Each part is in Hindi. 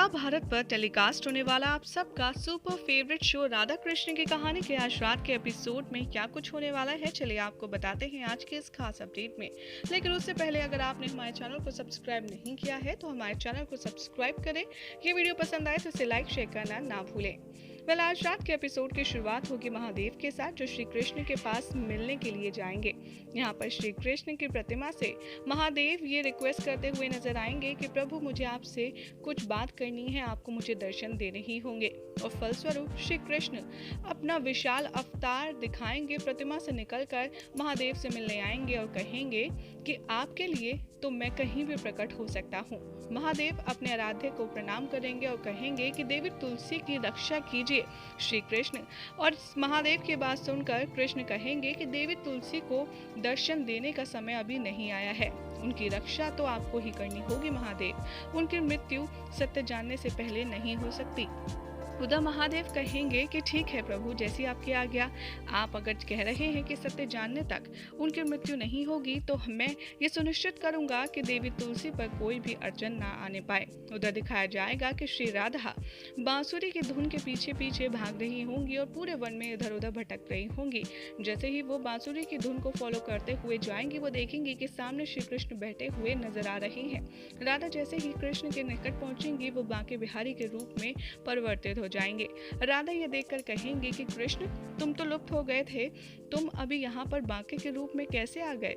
स्टार भारत पर टेलीकास्ट होने वाला आप सबका super favourite show Radha Krishna की कहानी के आज रात के एपिसोड में क्या कुछ होने वाला है, चलिए आपको बताते हैं आज के इस खास अपडेट में। लेकिन उससे पहले अगर आपने हमारे चैनल को सब्सक्राइब नहीं किया है तो हमारे चैनल को सब्सक्राइब करें। ये वीडियो पसंद आए तो इसे लाइक शेयर करना ना भूलें। आज रात के एपिसोड की शुरुआत होगी महादेव के साथ, जो श्री कृष्ण के पास मिलने के लिए जाएंगे। यहाँ पर श्री कृष्ण की प्रतिमा से महादेव ये रिक्वेस्ट करते हुए नजर आएंगे कि प्रभु मुझे आपसे कुछ बात करनी है, आपको मुझे दर्शन देने ही होंगे। और फलस्वरूप श्री कृष्ण अपना विशाल अवतार दिखाएंगे, प्रतिमा से निकलकर महादेव से मिलने आएंगे और कहेंगे कि आपके लिए तो मैं कहीं भी प्रकट हो सकता हूँ। महादेव अपने आराध्य को प्रणाम करेंगे और कहेंगे कि देवी तुलसी की रक्षा कीजिए श्री कृष्ण। और महादेव की बात सुनकर कृष्ण कहेंगे कि देवी तुलसी को दर्शन देने का समय अभी नहीं आया है, उनकी रक्षा तो आपको ही करनी होगी महादेव, उनकी मृत्यु सत्य जानने से पहले नहीं हो सकती। उधर महादेव कहेंगे कि ठीक है प्रभु, जैसी आपकी आज्ञा। आप अगर कह रहे हैं कि सत्य जानने तक उनकी मृत्यु नहीं होगी तो मैं ये सुनिश्चित करूंगा कि देवी तुलसी पर कोई भी अड़चन ना आने पाए। उधर दिखाया जाएगा कि श्री राधा बांसुरी की धुन के पीछे पीछे भाग रही होंगी और पूरे वन में इधर उधर भटक रही होंगी। जैसे ही वो बांसुरी की धुन को फॉलो करते हुए जाएंगी, वो देखेंगी कि सामने श्री कृष्ण बैठे हुए नजर आ रहे हैं। राधा जैसे ही कृष्ण के निकट पहुंचेंगी, वो बांके बिहारी के रूप में परिवर्तित जाएंगे। राधा ये देखकर कहेंगे कि कृष्ण तुम तो लुप्त हो गए थे, तुम अभी यहाँ पर बांके के रूप में कैसे आ गए।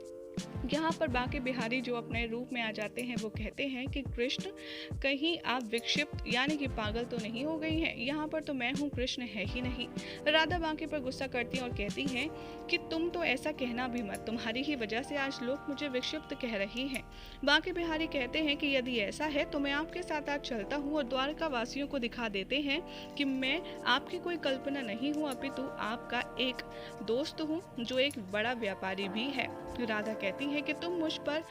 यहाँ पर बांके बिहारी जो अपने रूप में आ जाते हैं, वो कहते हैं कि कृष्ण कहीं आप विक्षिप्त यानी कि पागल तो नहीं हो गई हैं, यहाँ पर तो मैं हूँ, कृष्ण है ही नहीं। राधा बांके पर गुस्सा करती हैं और कहती हैं कि तुम तो ऐसा कहना भी मत, तुम्हारी ही वजह से आज लोग मुझे विक्षिप्त कह रही हैं। बांके बिहारी कहते हैं कि यदि ऐसा है तो मैं आपके साथ आज चलता हूँ और द्वारका वासियों को दिखा देते हैं कि मैं आपकी कोई कल्पना नहीं हूँ, अपितु आपका एक दोस्त हूँ जो एक बड़ा व्यापारी भी है। राधा कहती है कि तुम मुझ पर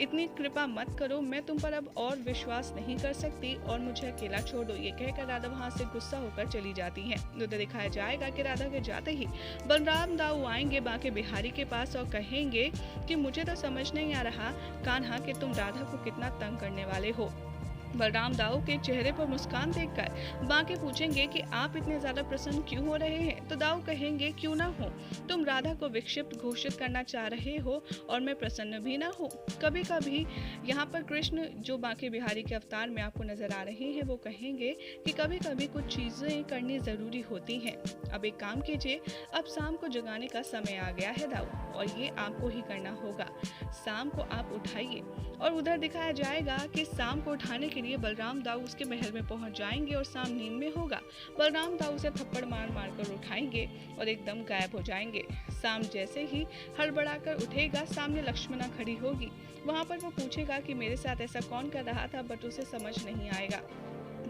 इतनी कृपा मत करो, मैं तुम पर अब और विश्वास नहीं कर सकती और मुझे अकेला छोड़ दो। ये कहकर राधा वहां से गुस्सा होकर चली जाती हैं। उधर दिखाया जाएगा कि राधा के जाते ही बलराम दाऊ आएंगे बांके बिहारी के पास और कहेंगे कि मुझे तो समझ नहीं आ रहा कान्हा कि तुम राधा को कितना तंग करने वाले हो। बलराम दाऊ के चेहरे पर मुस्कान देखकर बांके पूछेंगे कि आप इतने ज्यादा प्रसन्न क्यों हो रहे हैं। तो दाऊ कहेंगे क्यों ना हो, तुम राधा को विक्षिप्त घोषित करना चाह रहे हो और मैं प्रसन्न भी ना हूँ। कभी कभी यहाँ पर कृष्ण जो बांके बिहारी के अवतार में आपको नजर आ रहे हैं, वो कहेंगे कि कभी कभी कुछ चीजें करनी जरूरी होती हैं। अब एक काम कीजिए, अब शाम को जगाने का समय आ गया है दाऊ, और ये आपको ही करना होगा। शाम को आप उठाइए। और उधर दिखाया जाएगा कि शाम को उठाने के लिए बलराम दाऊ उसके महल में पहुंच जाएंगे और शाम नींद में होगा। बलराम दाऊ से थप्पड़ मार मार कर उठाएंगे और एकदम गायब हो जाएंगे। शाम जैसे ही हड़बड़ाकर उठेगा, सामने लक्ष्मणा खड़ी होगी। वहां पर वो पूछेगा कि मेरे साथ ऐसा कौन कर रहा था, बट उसे समझ नहीं आएगा।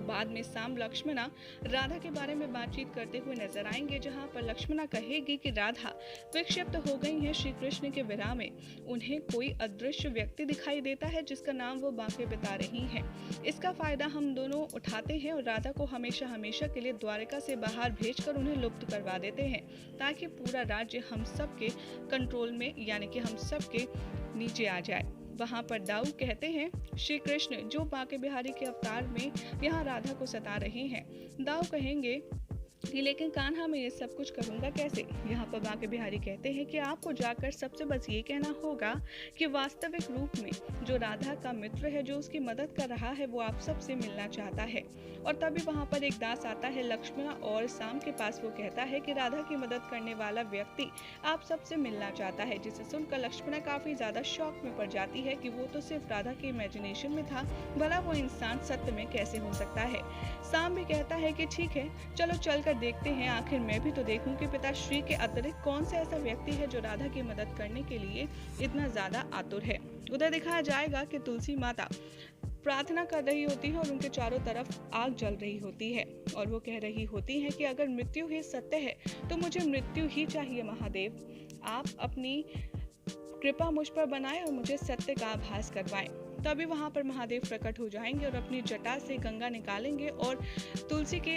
बाद में शाम लक्ष्मणा राधा के बारे में बातचीत करते हुए नजर आएंगे, जहां पर लक्ष्मणा कहेगी कि राधा विक्षिप्त हो गई है श्री कृष्ण के विरह में। उन्हें कोई अदृश्य व्यक्ति दिखाई देता है जिसका नाम वो बांके बता रही हैं। इसका फायदा हम दोनों उठाते हैं और राधा को हमेशा हमेशा के लिए द्वारका से बाहर भेजकर उन्हें लुप्त करवा देते हैं, ताकि पूरा राज्य हम सब के कंट्रोल में यानी कि हम सब के नीचे आ जाए। वहां पर दाऊ कहते हैं श्री कृष्ण जो बांके बिहारी के अवतार में यहाँ राधा को सता रहे हैं। दाऊ कहेंगे कि लेकिन कान्हा मैं ये सब कुछ करूंगा कैसे। यहाँ पर बांके बिहारी कहते हैं कि आपको जाकर सबसे बस ये कहना होगा कि वास्तविक रूप में जो राधा का मित्र है, जो उसकी मदद कर रहा है, वो आप सबसे मिलना चाहता है। और तभी वहाँ पर एक दास आता है लक्ष्मणा और शाम के पास। वो कहता है कि राधा की मदद करने वाला व्यक्ति आप सबसे मिलना चाहता है, जिसे सुनकर लक्ष्मणा काफी ज्यादा शौक में पड़ जाती है कि वो तो सिर्फ राधा के इमेजिनेशन में था, भला वो इंसान सत्य में कैसे हो सकता है। शाम भी कहता है कि ठीक है, चलो चलकर देखते हैं, आखिर मैं भी तो देखूं कि पिताश्री के अतिरिक्त कौन सा ऐसा व्यक्ति है जो राधा की मदद करने के लिए इतना ज्यादा आतुर है। उधर दिखाया जाएगा कि तुलसी माता प्रार्थना कर रही होती है और उनके चारों तरफ आग जल रही होती है और वो कह रही होती है कि अगर मृत्यु ही सत्य है तो मुझे मृत्यु ही चाहिए महादेव। आप अपनी कृपा मुझ पर बनाएं और मुझे सत्य का आभास करवाएं। तभी वहां पर महादेव प्रकट हो जाएंगे और अपनी जटा से गंगा निकालेंगे और तुलसी के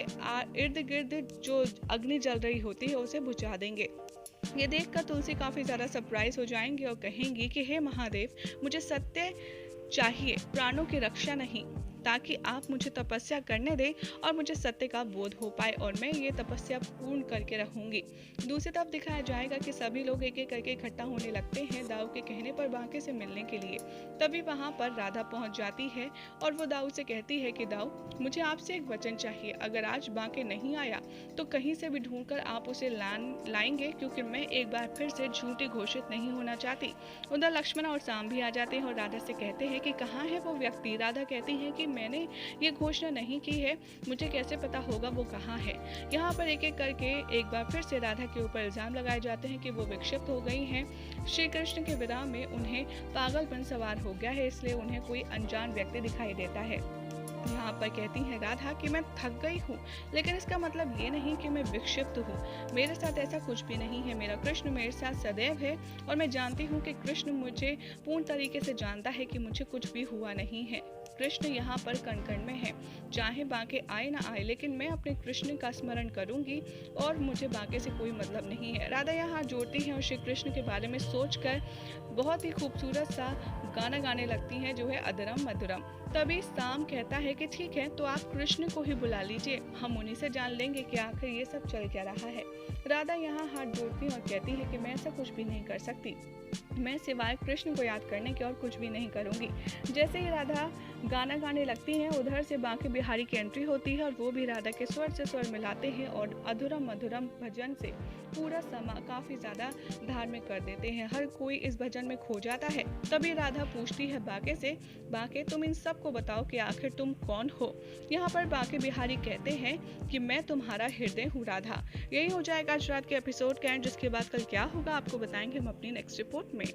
इर्द गिर्द जो अग्नि जल रही होती है उसे बुझा देंगे। ये देखकर तुलसी काफी ज्यादा सरप्राइज हो जाएंगे और कहेंगी कि हे महादेव, मुझे सत्य चाहिए, प्राणों की रक्षा नहीं। ताकि आप मुझे तपस्या करने दें और मुझे सत्य का बोध हो पाए और मैं ये तपस्या पूर्ण करके रहूंगी। दूसरी तरफ दिखाया जाएगा कि सभी लोग एक एक करके इकट्ठा होने लगते हैं दाऊ के कहने पर बांके से मिलने के लिए। तभी वहां पर राधा पहुंच जाती है और वो दाऊ से कहती है कि दाऊ, मुझे आपसे एक वचन चाहिए। अगर आज बांके नहीं आया तो कहीं से भी ढूंढकर आप उसे लाएंगे, क्योंकि मैं एक बार फिर से झूठी घोषित नहीं होना चाहती। उधर लक्ष्मण और शाम भी आ जाते हैं और राधा से कहते हैं कि कहाँ है वो व्यक्ति। राधा कहती है कि मैंने ये घोषणा नहीं की है, मुझे कैसे पता होगा वो कहाँ है। यहाँ पर एक एक करके एक बार फिर से राधा के ऊपर इल्जाम लगाए जाते हैं कि वो विक्षिप्त हो गई हैं। श्री कृष्ण के विराम में उन्हें पागलपन सवार हो गया है, इसलिए उन्हें कोई अनजान व्यक्ति दिखाई देता है। यहाँ पर कहती है राधा कि मैं थक गई हूँ, लेकिन इसका मतलब ये नहीं कि मैं विक्षिप्त हूँ। मेरे साथ ऐसा कुछ भी नहीं है। मेरा कृष्ण मेरे साथ सदैव है और मैं जानती हूँ कि कृष्ण मुझे पूर्ण तरीके से जानता है कि मुझे कुछ भी हुआ नहीं है। कृष्ण यहाँ पर कण कण में है, चाहे बांके आए ना आए, लेकिन मैं अपने कृष्ण का स्मरण करूंगी और मुझे बांके से कोई मतलब नहीं है। राधा यहाँ हाथ जोड़ती है और श्री कृष्ण के बारे में सोचकर बहुत ही खूबसूरत सा गाना गाने लगती हैं, जो है अधरम मधुरम। तभी शाम कहता है कि ठीक है, तो आप कृष्ण को ही बुला लीजिए, हम उन्हीं से जान लेंगे कि आखिर ये सब चल क्या रहा है। राधा यहाँ हाथ जोड़ती और कहती है कि मैं ऐसा कुछ भी नहीं कर सकती, मैं सिवाय कृष्ण को याद करने के और कुछ भी नहीं करूंगी। जैसे ही राधा गाना गाने लगती हैं, उधर से बांके बिहारी की एंट्री होती है और वो भी राधा के स्वर से स्वर मिलाते हैं और अधुरम मधुरम भजन से पूरा समा काफी ज्यादा धार्मिक कर देते हैं। हर कोई इस भजन में खो जाता है। तभी राधा पूछती है बांके से, बांके तुम इन सबको बताओ कि आखिर तुम कौन हो। यहाँ पर बांके बिहारी कहते हैं कि मैं तुम्हारा हृदय हूँ राधा। यही हो जाएगा आज रात के एपिसोड का एंड, जिसके बाद कल क्या होगा आपको बताएंगे हम अपनी नेक्स्ट रिपोर्ट में।